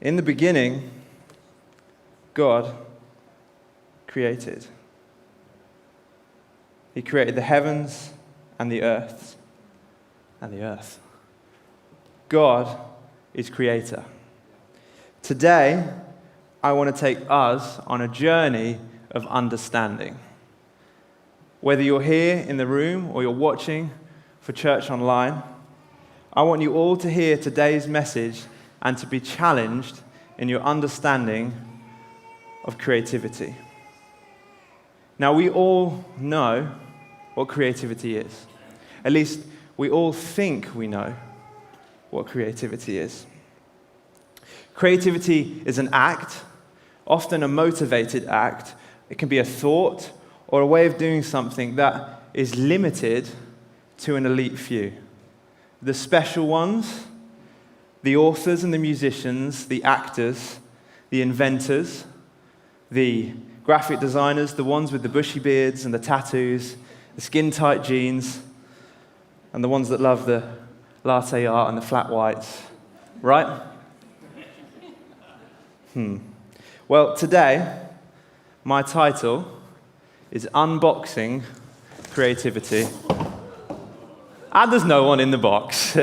In the beginning, God created. He created the heavens and the earth. God is creator. Today, I want to take us on a journey of understanding. Whether you're here in the room or you're watching for church online, I want you all to hear today's message and to be challenged in your understanding of creativity. Now, we all know what creativity is. At least, we all think we know what creativity is. Creativity is an act, often a motivated act. It can be a thought or a way of doing something that is limited to an elite few. The special ones, the authors and the musicians, the actors, the inventors, the graphic designers, the ones with the bushy beards and the tattoos, the skin-tight jeans, and the ones that love the latte art and the flat whites, right? Well, today, my title is Unboxing Creativity. And there's no one in the box.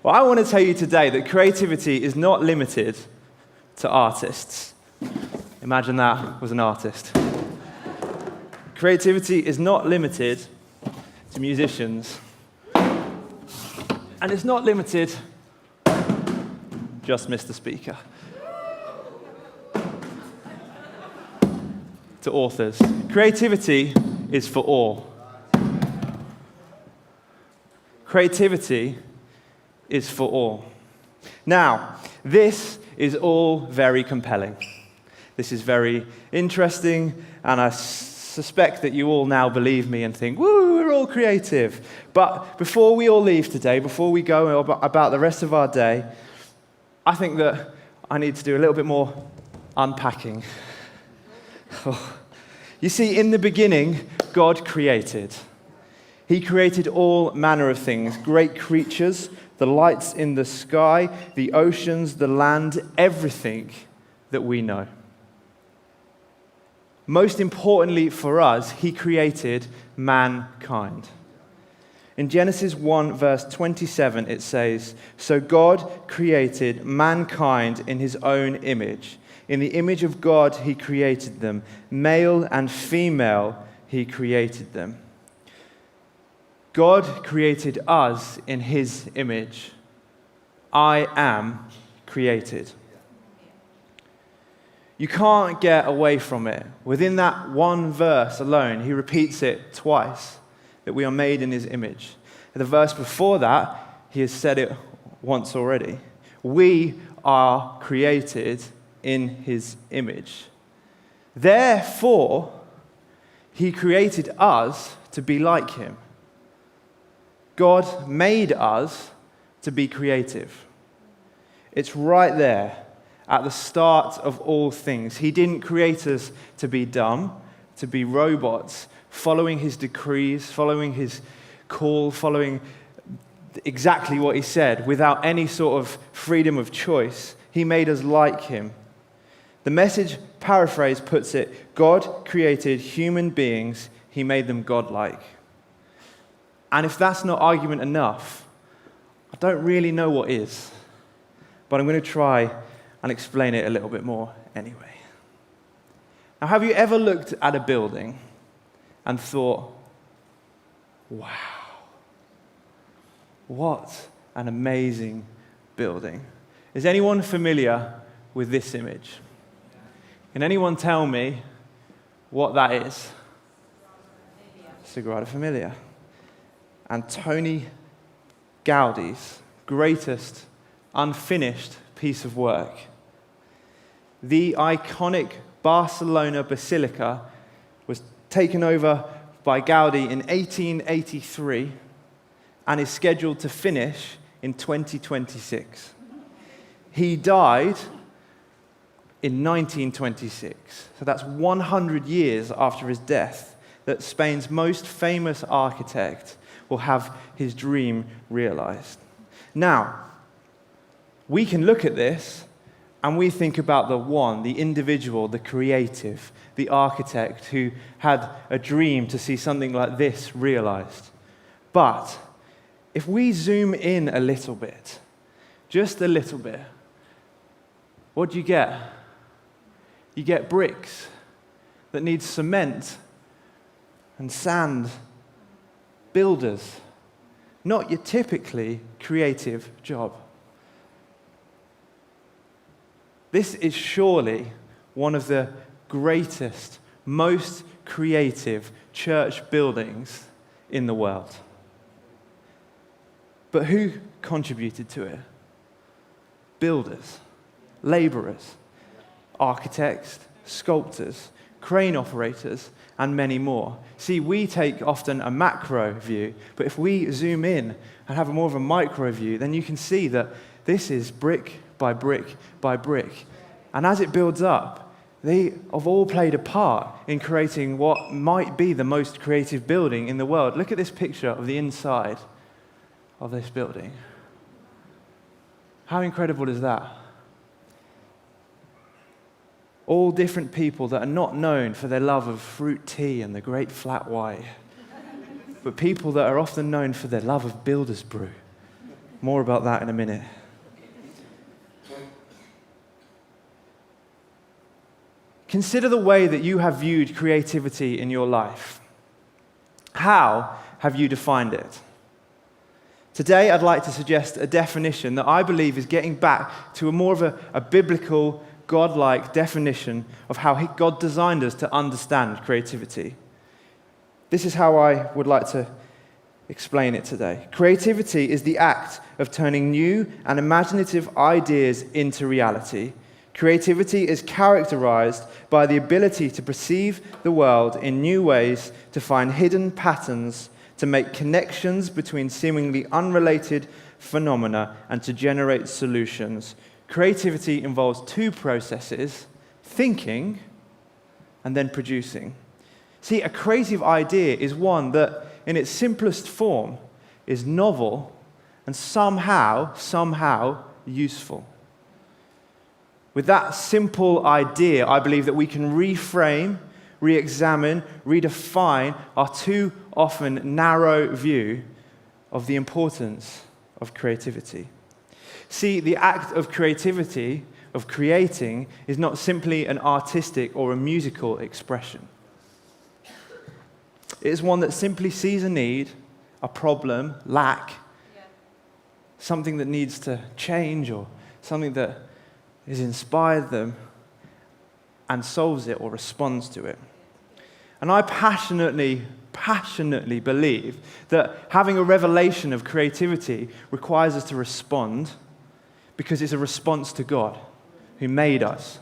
Well, I want to tell you today that creativity is not limited to artists. Imagine that was an artist. Creativity is not limited to musicians. And it's not limited just Mr. Speaker. To authors. Creativity is for all. Creativity is for all. Now, this is all very compelling. This is very interesting, and I suspect that you all now believe me and think, woo, we're all creative. But before we all leave today, before we go about the rest of our day, I think that I need to do a little bit more unpacking. You see, in the beginning, God created. He created all manner of things, great creatures, the lights in the sky, the oceans, the land, everything that we know. Most importantly for us, he created mankind. In Genesis 1, verse 27, it says, "So God created mankind in his own image. In the image of God he created them. Male and female he created them." God created us in his image. I am created. You can't get away from it. Within that one verse alone, he repeats it twice, that we are made in his image. And the verse before that, he has said it once already. We are created in his image. Therefore, he created us to be like him. God made us to be creative. It's right there at the start of all things. He didn't create us to be dumb, to be robots, following his decrees, following his call, following exactly what he said, without any sort of freedom of choice. He made us like him. The Message paraphrase puts it, God created human beings, he made them godlike. And if that's not argument enough, I don't really know what is. But I'm going to try and explain it a little bit more anyway. Now, have you ever looked at a building and thought, wow, what an amazing building? Is anyone familiar with this image? Can anyone tell me what that is? Sagrada Familia. Antoni Gaudi's greatest unfinished piece of work. The iconic Barcelona Basilica was taken over by Gaudi in 1883 and is scheduled to finish in 2026. He died in 1926, so that's 100 years after his death, that Spain's most famous architect will have his dream realized. Now, we can look at this and we think about the one, the individual, the creative, the architect who had a dream to see something like this realized. But if we zoom in a little bit, just a little bit, what do you get? You get bricks that need cement and sand, builders, not your typically creative job. This is surely one of the greatest, most creative church buildings in the world. But who contributed to it? Builders, laborers, architects, sculptors, crane operators, and many more. See, we take often a macro view, but if we zoom in and have more of a micro view, then you can see that this is brick by brick by brick. And as it builds up, they have all played a part in creating what might be the most creative building in the world. Look at this picture of the inside of this building. How incredible is that? All different people that are not known for their love of fruit tea and the great flat white, but people that are often known for their love of builder's brew. More about that in a minute. Consider the way that you have viewed creativity in your life. How have you defined it? Today, I'd like to suggest a definition that I believe is getting back to more of a biblical, God-like definition of how God designed us to understand creativity. This is how I would like to explain it today. Creativity is the act of turning new and imaginative ideas into reality. Creativity is characterized by the ability to perceive the world in new ways, to find hidden patterns, to make connections between seemingly unrelated phenomena, and to generate solutions. Creativity involves two processes: thinking and then producing. See, a creative idea is one that, in its simplest form, is novel and somehow useful. With that simple idea, I believe that we can reframe, re-examine, redefine our too often narrow view of the importance of creativity. See, the act of creativity, of creating, is not simply an artistic or a musical expression. It is one that simply sees a need, a problem, lack, something that needs to change or something that has inspired them and solves it or responds to it. And I passionately believe that having a revelation of creativity requires us to respond, because it's a response to God who made us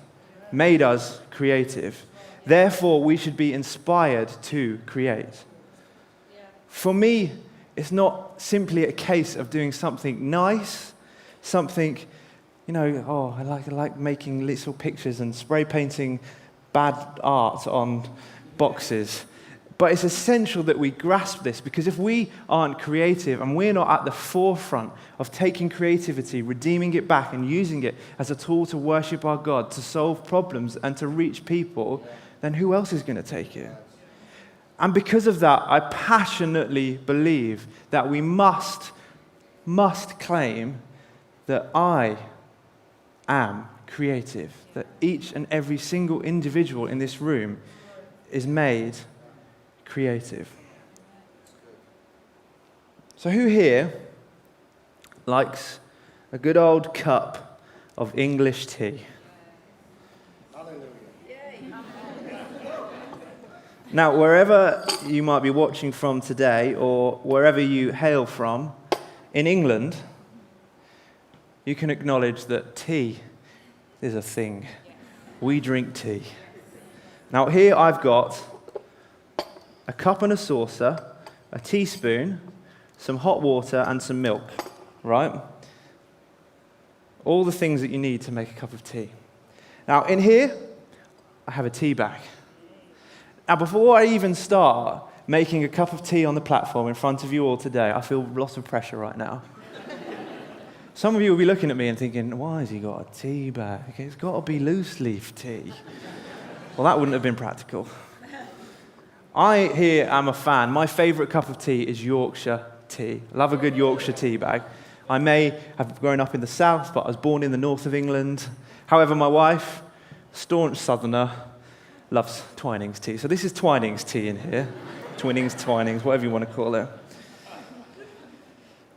creative. Therefore, we should be inspired to create. For me, it's not simply a case of doing something nice, something, I like making little pictures and spray painting bad art on boxes. But it's essential that we grasp this, because if we aren't creative and we're not at the forefront of taking creativity, redeeming it back and using it as a tool to worship our God, to solve problems and to reach people, then who else is going to take it? And because of that, I passionately believe that we must claim that I am creative, that each and every single individual in this room is made creative. So who here likes a good old cup of English tea? Now, wherever you might be watching from today, or wherever you hail from, in England, you can acknowledge that tea is a thing. We drink tea. Now, here I've got a cup and a saucer, a teaspoon, some hot water, and some milk, right? All the things that you need to make a cup of tea. Now, in here, I have a tea bag. Now, before I even start making a cup of tea on the platform in front of you all today, I feel lots of pressure right now. Some of you will be looking at me and thinking, why has he got a tea bag? It's got to be loose leaf tea. Well, that wouldn't have been practical. I here am a fan. My favourite cup of tea is Yorkshire tea. I love a good Yorkshire tea bag. I may have grown up in the south, but I was born in the north of England. However, my wife, staunch southerner, loves Twinings tea. So this is Twinings tea in here. Twinings, whatever you want to call it.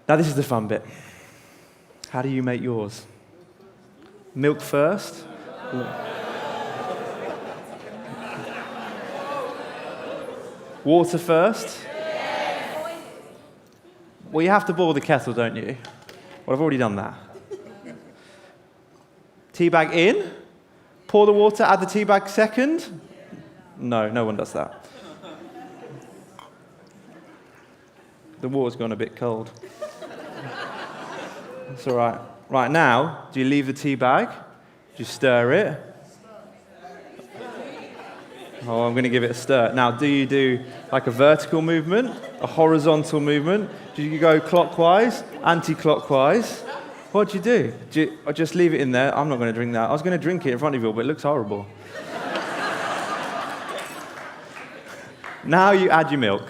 Now this is the fun bit. How do you make yours? Milk first? Water first? Well, you have to boil the kettle, don't you? Well, I've already done that. Tea bag in? Pour the water, add the tea bag second? No, no one does that. The water's gone a bit cold. It's all right. Right now, do you leave the tea bag? Do you stir it? Oh, I'm going to give it a stir. Now, do you do like a vertical movement, a horizontal movement? Do you go clockwise, anti-clockwise? What do you do? Do you just leave it in there? I'm not going to drink that. I was going to drink it in front of you, but it looks horrible. Now you add your milk.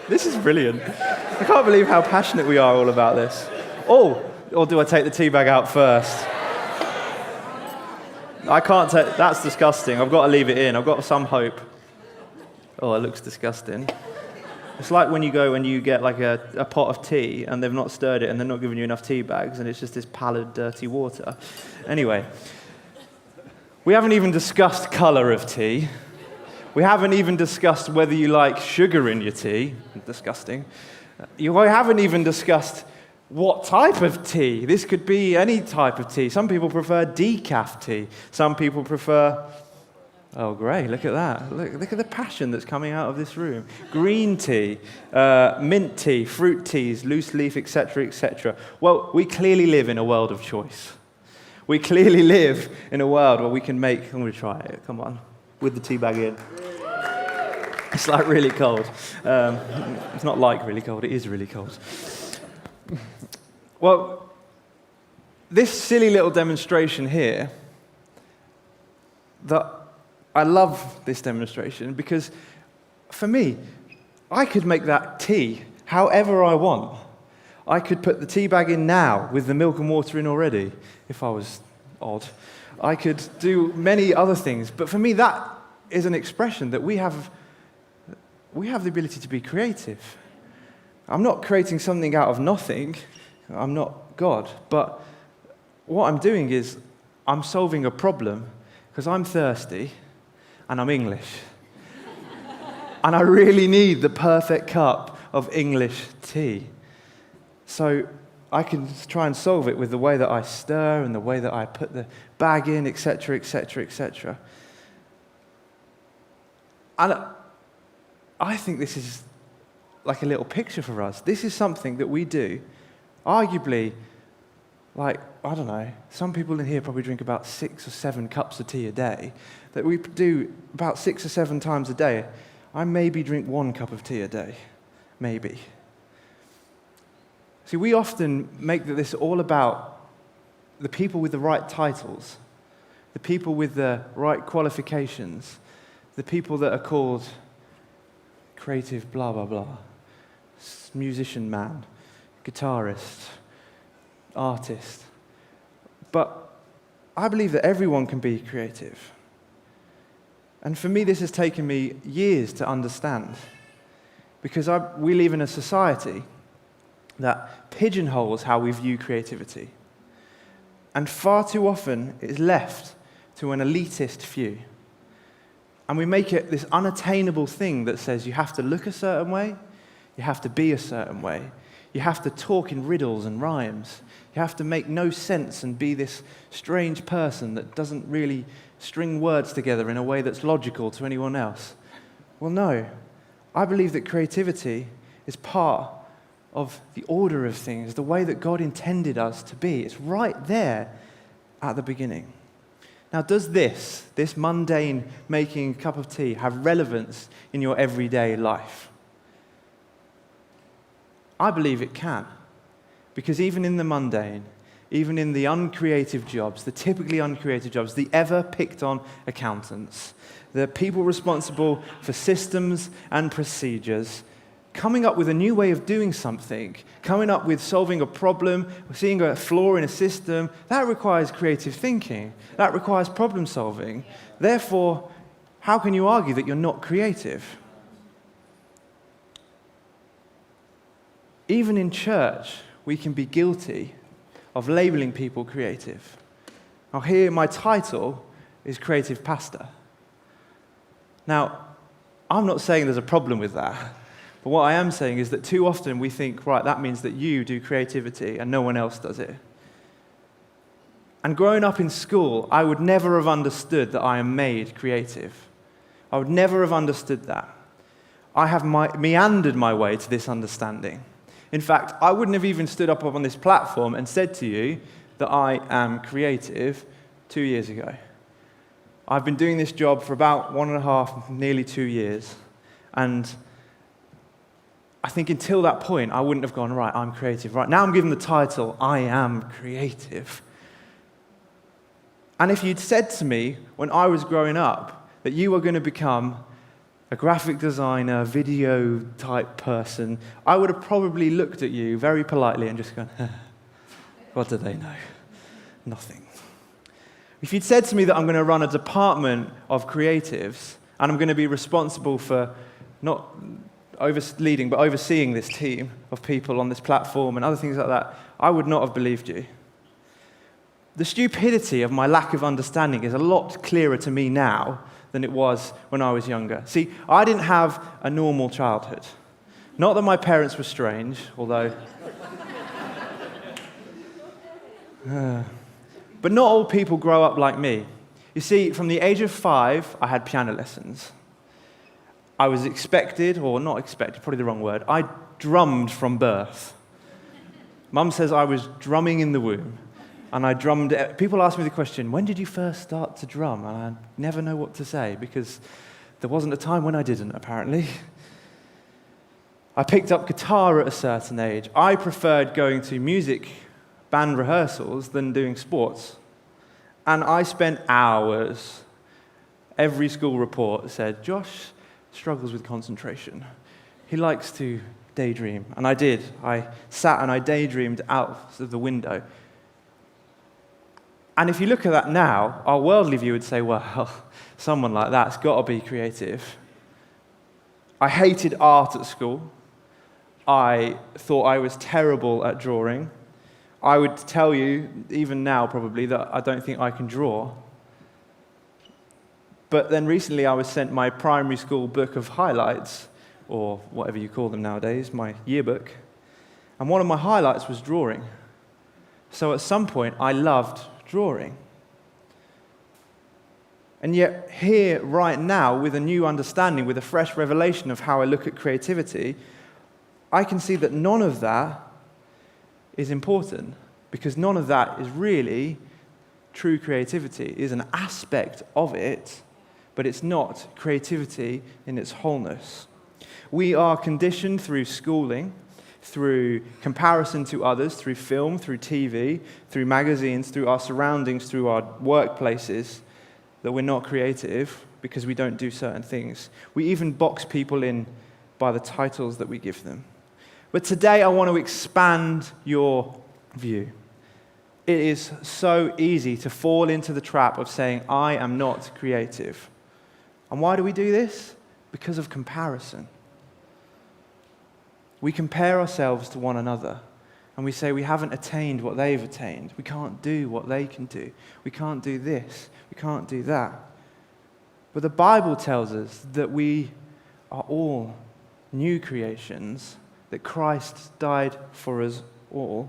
This is brilliant. I can't believe how passionate we are all about this. Oh, or do I take the tea bag out first? I can't take, that's disgusting. I've got to leave it in. I've got some hope. Oh, it looks disgusting. It's like when you go and you get like a pot of tea and they've not stirred it and they're not giving you enough tea bags and it's just this pallid, dirty water. Anyway, we haven't even discussed colour of tea. We haven't even discussed whether you like sugar in your tea. Disgusting. We haven't even discussed what type of tea. This could be any type of tea. Some people prefer decaf tea. Some people prefer... Oh, great, look at that. Look at the passion that's coming out of this room. Green tea, mint tea, fruit teas, loose leaf, etc., etc. Well, we clearly live in a world of choice. We clearly live in a world where we can make... I'm going to try it, come on, with the tea bag in. It's like really cold. It's not like really cold, it is really cold. Well, this silly little demonstration here, I love this demonstration because for me, I could make that tea however I want. I could put the tea bag in now with the milk and water in already, if I was odd. I could do many other things, but for me that is an expression that we have the ability to be creative. I'm not creating something out of nothing. I'm not God. But what I'm doing is I'm solving a problem because I'm thirsty and I'm English. And I really need the perfect cup of English tea. So I can try and solve it with the way that I stir and the way that I put the bag in, etc., etc., etc. And I think this is like a little picture for us. This is something that we do, arguably, like, I don't know, some people in here probably drink about 6 or 7 cups of tea a day, that we do about 6 or 7 times a day. I maybe drink 1 cup of tea a day, maybe. See, we often make this all about the people with the right titles, the people with the right qualifications, the people that are called creative blah, blah, blah, musician man, guitarist, artist. But I believe that everyone can be creative. And for me, this has taken me years to understand because we live in a society that pigeonholes how we view creativity. And far too often, it's left to an elitist few. And we make it this unattainable thing that says you have to look a certain way, you have to be a certain way, you have to talk in riddles and rhymes, you have to make no sense and be this strange person that doesn't really string words together in a way that's logical to anyone else. Well, no. I believe that creativity is part of the order of things, the way that God intended us to be. It's right there at the beginning. Now, does this mundane making a cup of tea have relevance in your everyday life? I believe it can. Because even in the mundane, even in the uncreative jobs, the typically uncreative jobs, the ever picked on accountants, the people responsible for systems and procedures, coming up with a new way of doing something, coming up with solving a problem, seeing a flaw in a system, that requires creative thinking. That requires problem solving. Therefore, how can you argue that you're not creative? Even in church, we can be guilty of labeling people creative. Now here, my title is Creative Pastor. Now, I'm not saying there's a problem with that, but what I am saying is that too often we think, right, that means that you do creativity and no one else does it. And growing up in school, I would never have understood that I am made creative. I would never have understood that. I have meandered my way to this understanding. In fact, I wouldn't have even stood up on this platform and said to you that I am creative 2 years ago. I've been doing this job for about 1.5, nearly 2 years. And I think until that point, I wouldn't have gone, right, I'm creative. Right now I'm given the title, I am creative. And if you'd said to me when I was growing up that you were going to become a graphic designer, video type person, I would have probably looked at you very politely and just gone, what do they know? Nothing. If you'd said to me that I'm going to run a department of creatives and I'm going to be responsible for not leading, but overseeing this team of people on this platform and other things like that, I would not have believed you. The stupidity of my lack of understanding is a lot clearer to me now than it was when I was younger. See, I didn't have a normal childhood. Not that my parents were strange, although... But not all people grow up like me. You see, from the age of 5, I had piano lessons. I was expected, or not expected, probably the wrong word, I drummed from birth. Mum says I was drumming in the womb. And I drummed. People ask me the question, when did you first start to drum? And I never know what to say, because there wasn't a time when I didn't, apparently. I picked up guitar at a certain age. I preferred going to music band rehearsals than doing sports. And I spent hours. Every school report said, Josh struggles with concentration. He likes to daydream. And I did. I sat and I daydreamed out of the window. And if you look at that now, our worldly view would say, well, someone like that's got to be creative. I hated art at school. I thought I was terrible at drawing. I would tell you, even now probably, that I don't think I can draw. But then recently I was sent my primary school book of highlights, or whatever you call them nowadays, my yearbook. And one of my highlights was drawing. So at some point I loved drawing. And yet here, right now, with a new understanding, with a fresh revelation of how I look at creativity, I can see that none of that is important, because none of that is really true creativity. It is an aspect of it, but it's not creativity in its wholeness. We are conditioned through schooling, through comparison to others, through film, through TV, through magazines, through our surroundings, through our workplaces, that we're not creative because we don't do certain things. We even box people in by the titles that we give them. But today I want to expand your view. It is so easy to fall into the trap of saying, I am not creative. And why do we do this? Because of comparison. We compare ourselves to one another, and we say we haven't attained what they've attained. We can't do what they can do. We can't do this. We can't do that. But the Bible tells us that we are all new creations, that Christ died for us all.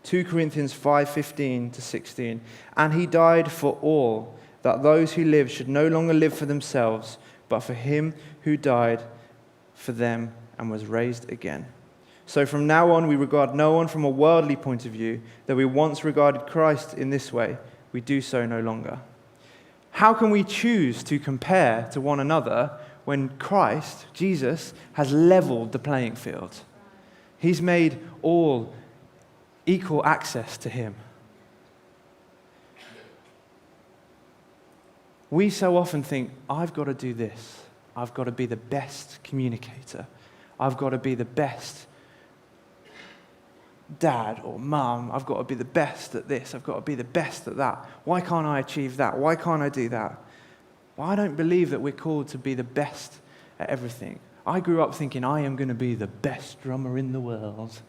2 Corinthians 5:15-16. And he died for all, that those who live should no longer live for themselves, but for him who died for them and was raised again. So from now on, we regard no one from a worldly point of view. Though we once regarded Christ in this way, we do so no longer. How can we choose to compare to one another when Christ, Jesus, has leveled the playing field? He's made all equal access to him. We so often think, I've got to do this. I've got to be the best communicator. I've got to be the best dad or mum. I've got to be the best at this. I've got to be the best at that. Why can't I achieve that? Why can't I do that? Well, I don't believe that we're called to be the best at everything. I grew up thinking I am going to be the best drummer in the world.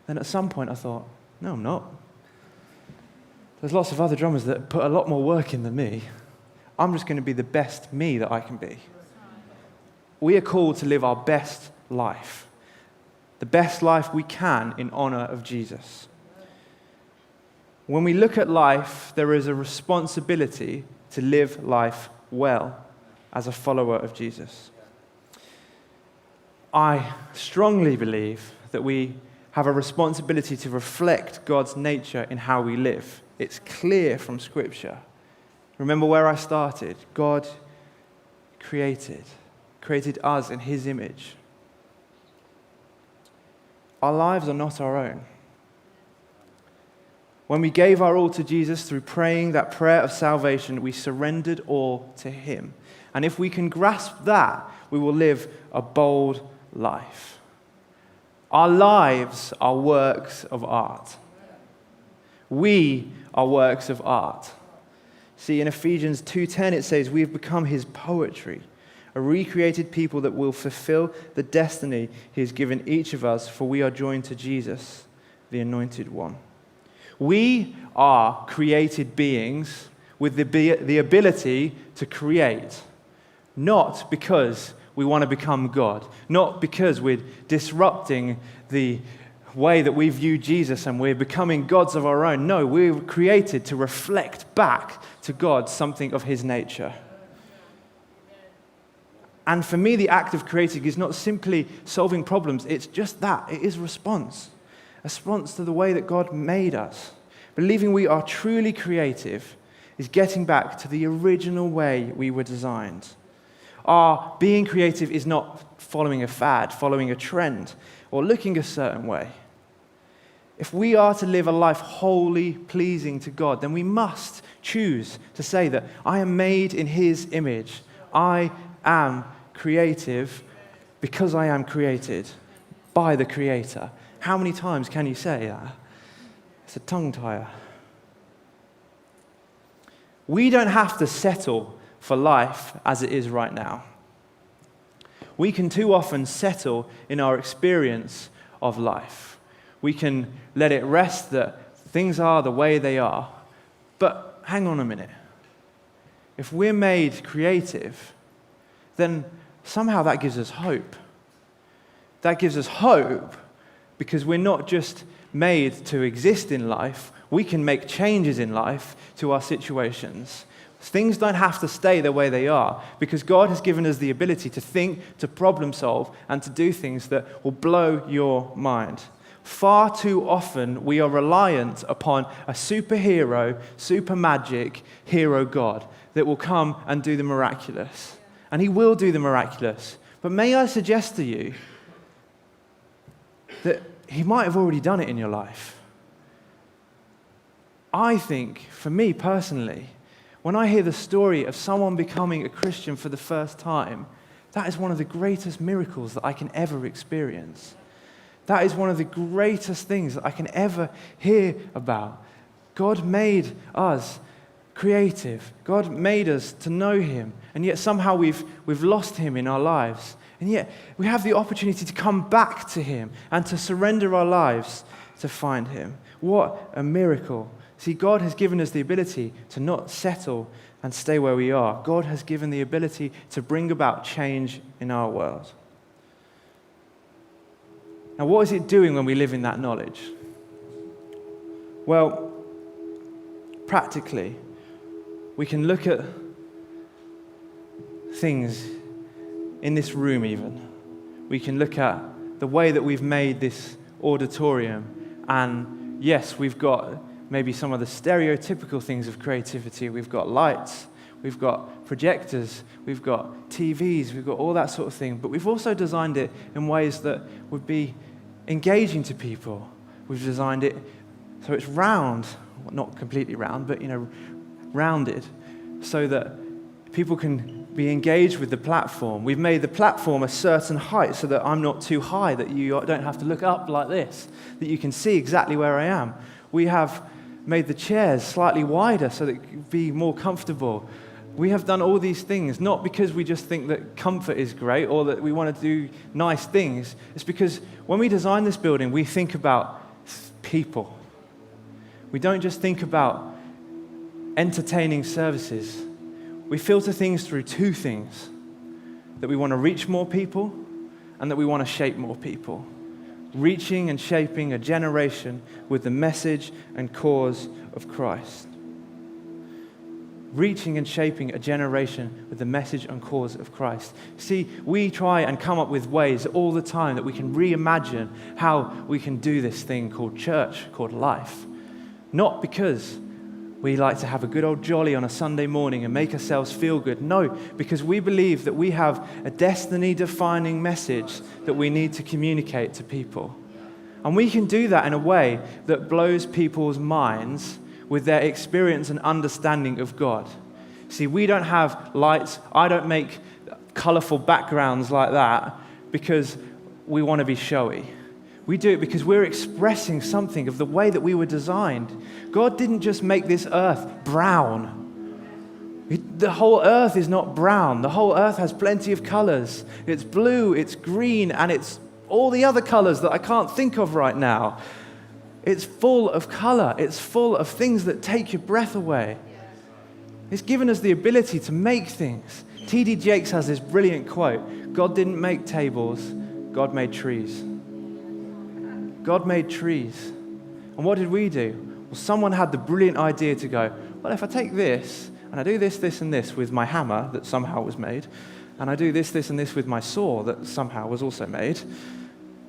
Then at some point I thought, no, I'm not. There's lots of other drummers that put a lot more work in than me. I'm just going to be the best me that I can be. We are called to live our best life. The best life we can in honor of Jesus. When we look at life, there is a responsibility to live life well as a follower of Jesus. I strongly believe that we have a responsibility to reflect God's nature in how we live. It's clear from Scripture. Remember where I started. God created us in His image. Our lives are not our own. When we gave our all to Jesus through praying that prayer of salvation, we surrendered all to Him. And if we can grasp that, we will live a bold life. Our lives are works of art. We are works of art. See, in Ephesians 2:10 it says, we have become His poetry, a recreated people that will fulfill the destiny He has given each of us, for we are joined to Jesus, the Anointed One. We are created beings with the ability to create, not because we want to become God, not because we're disrupting the way that we view Jesus and we're becoming gods of our own. No, we're created to reflect back to God something of His nature. And for me, the act of creating is not simply solving problems. It's just that. It is a response to the way that God made us. Believing we are truly creative is getting back to the original way we were designed. Our being creative is not following a fad, following a trend, or looking a certain way. If we are to live a life wholly pleasing to God, then we must choose to say that I am made in His image. I am creative because I am created by the Creator. How many times can you say that? It's a tongue tire. We don't have to settle for life as it is right now. We can too often settle in our experience of life. We can let it rest that things are the way they are. But hang on a minute. If we're made creative, then somehow that gives us hope. That gives us hope because we're not just made to exist in life. We can make changes in life to our situations. Things don't have to stay the way they are because God has given us the ability to think, to problem solve, and to do things that will blow your mind. Far too often, we are reliant upon a superhero, super magic hero God that will come and do the miraculous. And He will do the miraculous. But may I suggest to you that He might have already done it in your life. I think, for me personally, when I hear the story of someone becoming a Christian for the first time, that is one of the greatest miracles that I can ever experience. That is one of the greatest things that I can ever hear about. God made us creative. God made us to know Him, and yet somehow we've lost Him in our lives. And yet we have the opportunity to come back to Him and to surrender our lives to find Him. What a miracle. See, God has given us the ability to not settle and stay where we are. God has given the ability to bring about change in our world. Now, what is it doing when we live in that knowledge? Well, practically, we can look at things in this room even. We can look at the way that we've made this auditorium, and yes, we've got maybe some of the stereotypical things of creativity. We've got lights, we've got projectors, we've got TVs, we've got all that sort of thing, but we've also designed it in ways that would be engaging to people. We've designed it so it's round, well, not completely round, but rounded, so that people can be engaged with the platform. We've made the platform a certain height so that I'm not too high, that you don't have to look up like this, that you can see exactly where I am. We have made the chairs slightly wider so that it can be more comfortable. We have done all these things, not because we just think that comfort is great or that we want to do nice things. It's because when we design this building, we think about people. We don't just think about entertaining services. We filter things through two things: that we want to reach more people and that we want to shape more people. Reaching and shaping a generation with the message and cause of Christ. Reaching and shaping a generation with the message and cause of Christ. See, we try and come up with ways all the time that we can reimagine how we can do this thing called church, called life. Not because we like to have a good old jolly on a Sunday morning and make ourselves feel good. No, because we believe that we have a destiny-defining message that we need to communicate to people. And we can do that in a way that blows people's minds with their experience and understanding of God. See, we don't have lights. I don't make colorful backgrounds like that because we want to be showy. We do it because we're expressing something of the way that we were designed. God didn't just make this earth brown. The whole earth is not brown. The whole earth has plenty of colors. It's blue, it's green, and it's all the other colors that I can't think of right now. It's full of color. It's full of things that take your breath away. It's given us the ability to make things. T.D. Jakes has this brilliant quote: God didn't make tables, God made trees. God made trees. And what did we do? Well, someone had the brilliant idea to go, well, if I take this, and I do this, this, and this with my hammer that somehow was made, and I do this, this, and this with my saw that somehow was also made,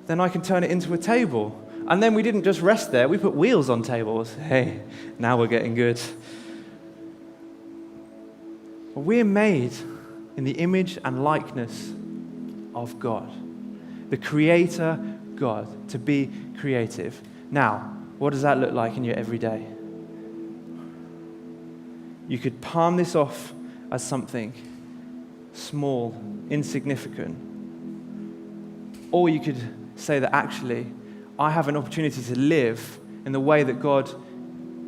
then I can turn it into a table. And then we didn't just rest there, we put wheels on tables. Hey, now we're getting good. We're made in the image and likeness of God, the Creator God, to be creative. Now, what does that look like in your everyday? You could palm this off as something small, insignificant. Or you could say that actually, I have an opportunity to live in the way that God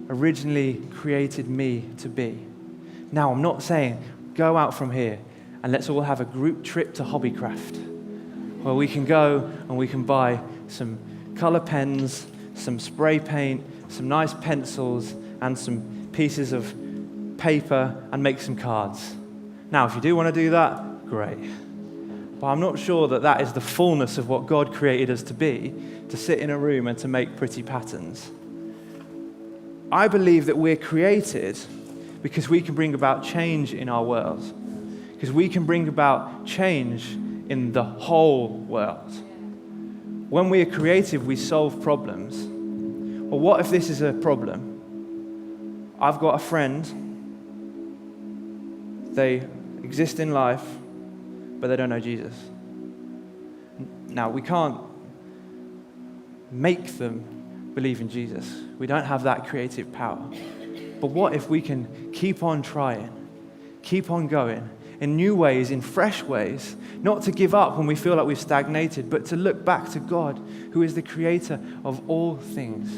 originally created me to be. Now, I'm not saying go out from here and let's all have a group trip to Hobbycraft, where we can go and we can buy some color pens, some spray paint, some nice pencils, and some pieces of paper and make some cards. Now, if you do want to do that, great. But I'm not sure that that is the fullness of what God created us to be, to sit in a room and to make pretty patterns. I believe that we're created because we can bring about change in our world, because we can bring about change in the whole world. When we are creative, we solve problems. Well, what if this is a problem? I've got a friend, they exist in life, but they don't know Jesus. Now, we can't make them believe in Jesus. We don't have that creative power. But what if we can keep on trying, keep on going, in new ways, in fresh ways, not to give up when we feel like we've stagnated, but to look back to God, who is the creator of all things,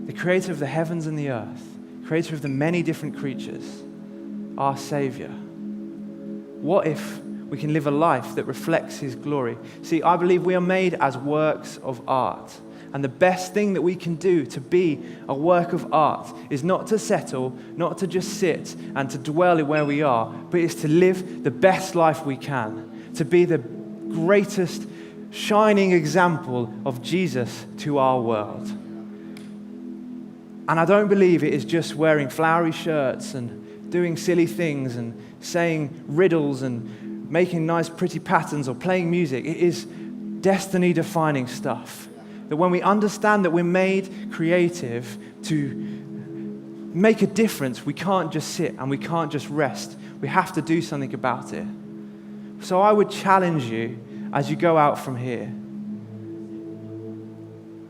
the creator of the heavens and the earth, creator of the many different creatures, our Savior. What if we can live a life that reflects His glory? See, I believe we are made as works of art. And the best thing that we can do to be a work of art is not to settle, not to just sit and to dwell in where we are, but is to live the best life we can, to be the greatest shining example of Jesus to our world. And I don't believe it is just wearing flowery shirts and doing silly things and saying riddles and making nice pretty patterns or playing music. It is destiny-defining stuff. That when we understand that we're made creative to make a difference, we can't just sit and we can't just rest. We have to do something about it. So I would challenge you as you go out from here,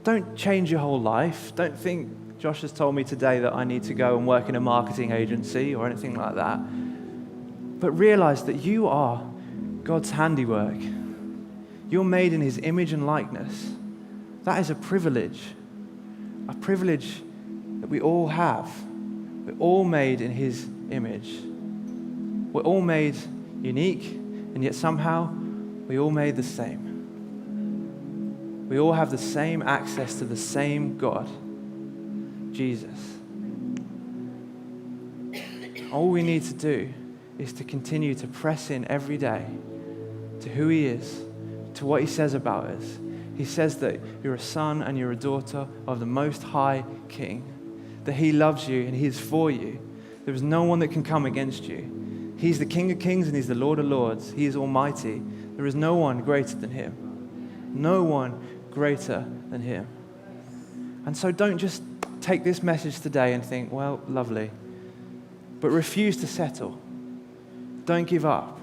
Don't change your whole life. Don't think Josh has told me today that I need to go and work in a marketing agency or anything like that. But realize that you are God's handiwork. You're made in his image and likeness. That is a privilege that we all have. We're all made in his image. We're all made unique, and yet somehow we all made the same. We all have the same access to the same God, Jesus. All we need to do is to continue to press in every day to who he is, to what he says about us. He says that you're a son and you're a daughter of the Most High King, that he loves you and he is for you. There is no one that can come against you. He's the King of Kings and he's the Lord of Lords. He is almighty. There is no one greater than him. No one greater than him. And so don't just take this message today and think, well, lovely, but refuse to settle. Don't give up.